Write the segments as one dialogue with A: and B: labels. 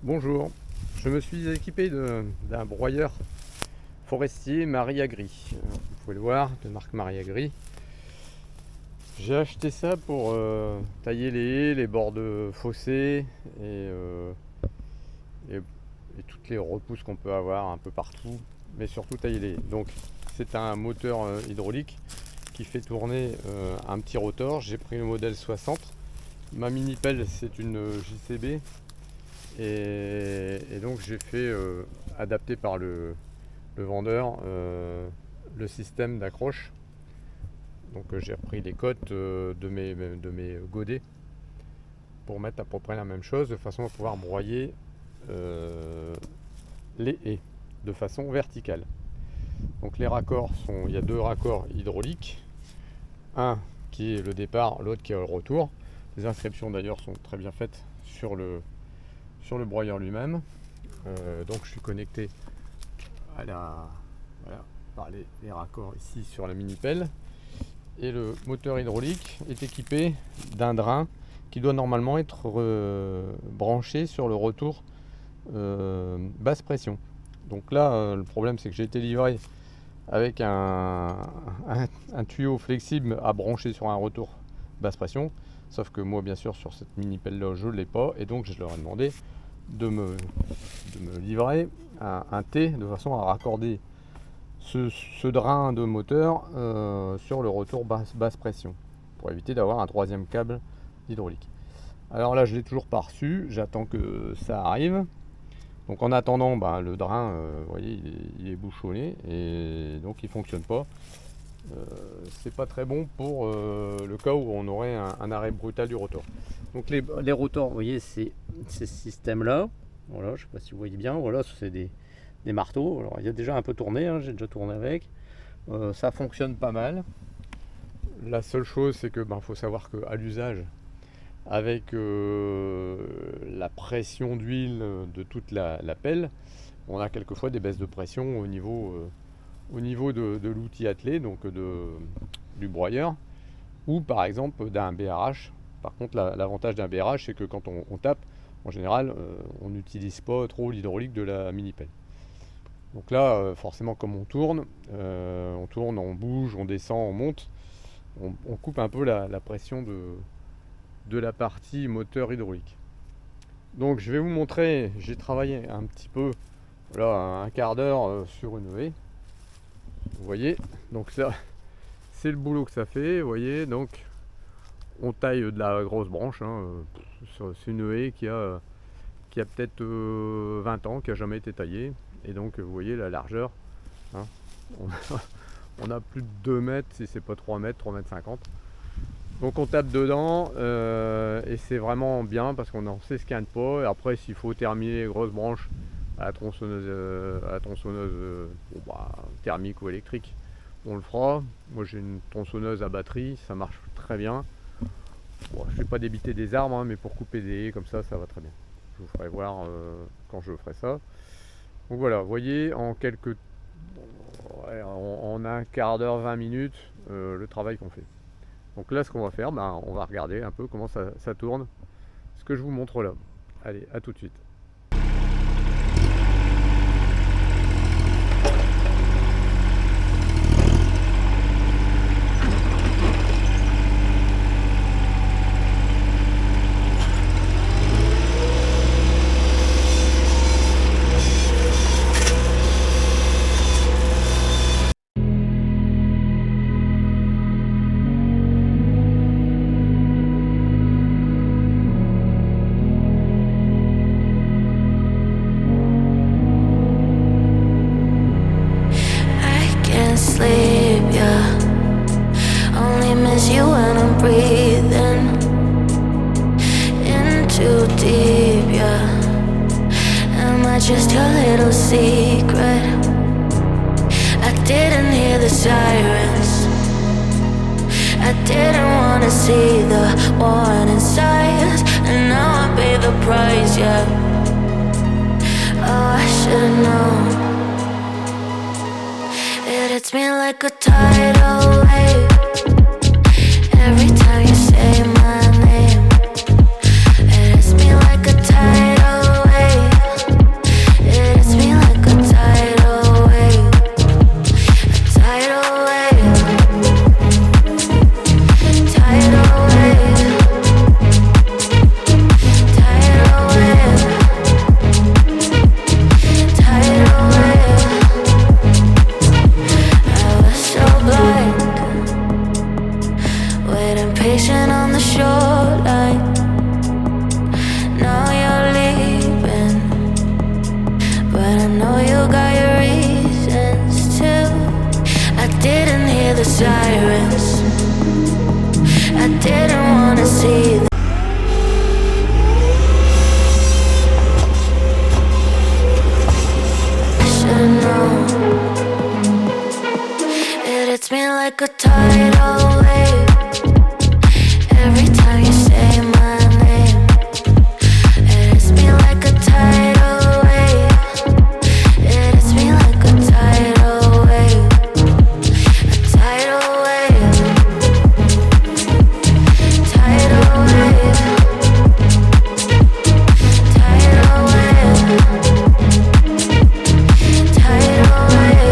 A: Bonjour, je me suis équipé d'un broyeur forestier Marie Agri. Vous pouvez le voir, de marque Marie Agri. J'ai acheté ça pour tailler les haies, les bords de fossés et toutes les repousses qu'on peut avoir un peu partout, mais surtout tailler les haies. Donc c'est un moteur hydraulique qui fait tourner un petit rotor. J'ai pris le modèle 60. Ma mini pelle c'est une JCB. Et donc j'ai fait adapter par le vendeur le système d'accroche. Donc j'ai repris les cotes de mes godets pour mettre à peu près la même chose, de façon à pouvoir broyer les haies de façon verticale. Donc les raccords il y a deux raccords hydrauliques, un qui est le départ, l'autre qui est le retour. Les inscriptions d'ailleurs sont très bien faites sur le broyeur lui-même. Donc je suis connecté par les raccords ici sur la mini pelle, et le moteur hydraulique est équipé d'un drain qui doit normalement être branché sur le retour basse pression. Donc là le problème c'est que j'ai été livré avec un tuyau flexible à brancher sur un retour basse pression, sauf que moi bien sûr sur cette mini pelle là je ne l'ai pas, et donc je leur ai demandé de me livrer un T de façon à raccorder ce drain de moteur sur le retour basse pression, pour éviter d'avoir un troisième câble hydraulique. Alors là je l'ai toujours pas reçu, j'attends que ça arrive. Donc en attendant, le drain, vous voyez, il est bouchonné et donc il fonctionne pas. C'est pas très bon pour le cas où on aurait un arrêt brutal du rotor. Donc les rotors, vous voyez, c'est ce système là. Voilà, je sais pas si vous voyez bien. Voilà, c'est des marteaux. Alors il y a déjà un peu tourné, hein, j'ai déjà tourné avec. Ça fonctionne pas mal. La seule chose, c'est que faut savoir qu'à l'usage, avec la pression d'huile de toute la pelle, on a quelquefois des baisses de pression au niveau de l'outil attelé, donc du broyeur, ou par exemple d'un BRH. Par contre, l'avantage d'un BRH, c'est que quand on tape, en général, on n'utilise pas trop l'hydraulique de la mini pelle. Donc là, forcément, comme on tourne, on bouge, on descend, on monte, on coupe un peu la pression de la partie moteur hydraulique. Donc je vais vous montrer, j'ai travaillé un petit peu, voilà, un quart d'heure sur une haie. Vous voyez, donc ça c'est le boulot que ça fait. Vous voyez, donc on taille de la grosse branche, hein. C'est une haie qui a peut-être 20 ans, qui a jamais été taillée, et donc vous voyez la largeur, hein. On a plus de 2 mètres, si c'est pas 3 mètres, 3 mètres 50. Donc on tape dedans et c'est vraiment bien parce qu'on s'escanne pas. Et après, s'il faut terminer les grosses branches à la tronçonneuse, thermique ou électrique, on le fera. Moi j'ai une tronçonneuse à batterie, ça marche très bien. Bon, je ne vais pas débiter des arbres, hein, mais pour couper des haies comme ça va très bien. Je vous ferai voir quand je ferai ça. Donc voilà, vous voyez, en un quart d'heure, 20 minutes, le travail qu'on fait. Donc là, ce qu'on va faire, on va regarder un peu comment ça tourne, ce que je vous montre là. Allez, à tout de suite.
B: Sleep, yeah. Only miss you when I'm breathing in too deep, yeah. Am I just your little secret? I didn't hear the sirens. I didn't wanna see the warning signs, and now I pay the price, yeah. Oh, I should've known. It hits me like a tidal wave every time you say my name. It hits me like a tidal wave like a tidal wave. Every time you say my name, it hits me like a tidal wave. It hits me like a tidal wave. A tidal wave. Tidal wave. Tidal wave. Tidal wave.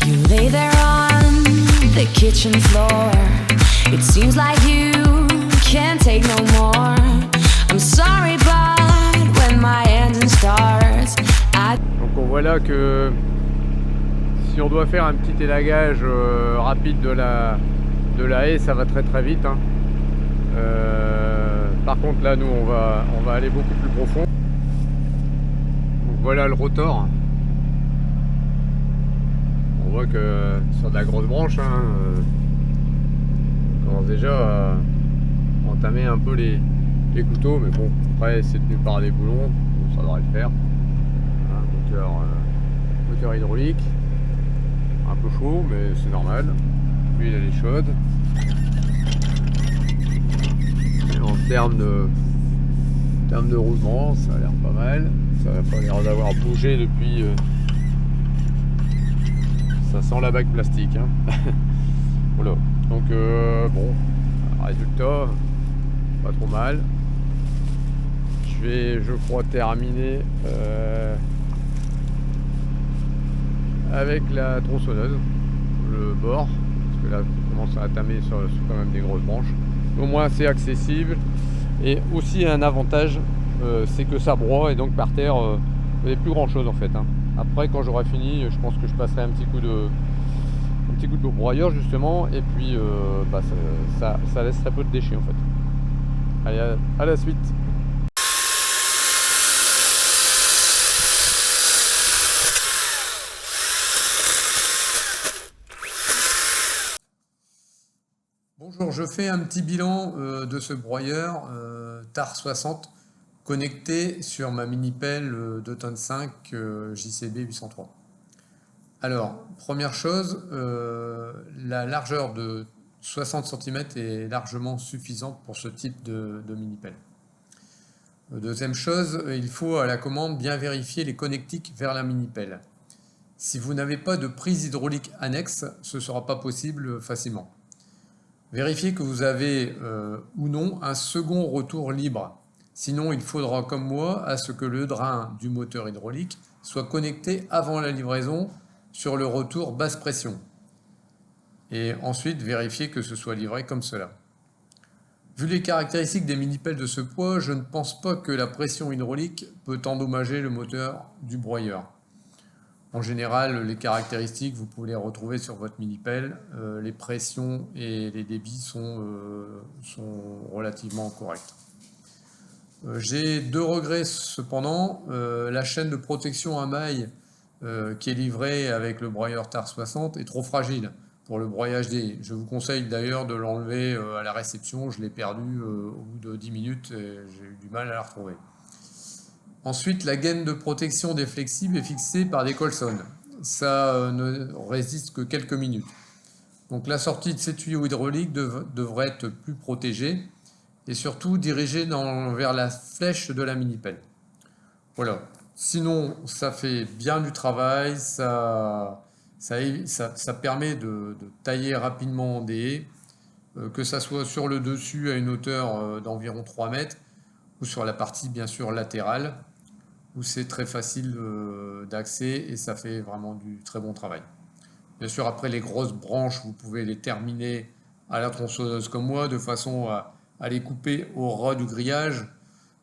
C: You lay there on the kitchen floor. It seems like you can't take no more. I'm sorry, but when my engine starts,
A: Donc on voit là que si on doit faire un petit élagage rapide de la haie, ça va très très vite, hein. Par contre là nous on va aller beaucoup plus profond. Donc voilà le rotor. On voit que sur de la grosse branche, hein, on commence déjà à entamer un peu les couteaux, mais bon, après c'est tenu par des boulons, donc ça devrait le faire. Hein, moteur hydraulique, un peu chaud, mais c'est normal. L'huile elle est chaude. Et en termes de roulement, ça a l'air pas mal. Ça n'a pas l'air d'avoir bougé depuis. Ça sent la bague plastique, hein. Voilà. Donc bon, résultat, pas trop mal. Je vais, je crois, terminer avec la tronçonneuse, le bord, parce que là, on commence à tamer sur quand même des grosses branches. Au moins, c'est accessible. Et aussi un avantage, c'est que ça broie et donc par terre, vous n'avez plus grand chose en fait, hein. Après, quand j'aurai fini, je pense que je passerai un petit coup de broyeur justement, et puis ça laisse très peu de déchets en fait. Allez, à la suite. Bonjour, je fais un petit bilan de ce broyeur TAR 60 connecté sur ma mini pelle 2 tonnes 5 JCB 803. Alors, première chose, la largeur de 60 cm est largement suffisante pour ce type de mini pelle. Deuxième chose, il faut à la commande bien vérifier les connectiques vers la mini pelle. Si vous n'avez pas de prise hydraulique annexe, ce ne sera pas possible facilement. Vérifiez que vous avez ou non un second retour libre. Sinon, il faudra, comme moi, à ce que le drain du moteur hydraulique soit connecté avant la livraison sur le retour basse pression. Et ensuite, vérifiez que ce soit livré comme cela. Vu les caractéristiques des mini-pelles de ce poids, je ne pense pas que la pression hydraulique peut endommager le moteur du broyeur. En général, les caractéristiques, vous pouvez les retrouver sur votre mini-pelle. Les pressions et les débits sont relativement corrects. J'ai deux regrets cependant. La chaîne de protection à mailles qui est livrée avec le broyeur TAR 60 est trop fragile pour le broyage des. Je vous conseille d'ailleurs de l'enlever à la réception. Je l'ai perdu au bout de 10 minutes et j'ai eu du mal à la retrouver. Ensuite, la gaine de protection des flexibles est fixée par des colsons. Ça ne résiste que quelques minutes. Donc la sortie de ces tuyaux hydrauliques devrait être plus protégée et surtout dirigée vers la flèche de la mini-pelle. Voilà. Sinon, ça fait bien du travail, ça permet de tailler rapidement des haies, que ça soit sur le dessus à une hauteur d'environ 3 mètres ou sur la partie bien sûr latérale, où c'est très facile d'accès et ça fait vraiment du très bon travail. Bien sûr, après les grosses branches, vous pouvez les terminer à la tronçonneuse comme moi, de façon à les couper au ras du grillage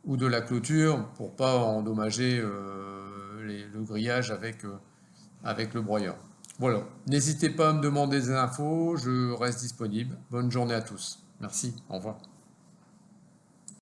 A: ou de la clôture pour ne pas endommager le grillage avec le broyeur. Voilà, n'hésitez pas à me demander des infos, je reste disponible. Bonne journée à tous. Merci, au revoir.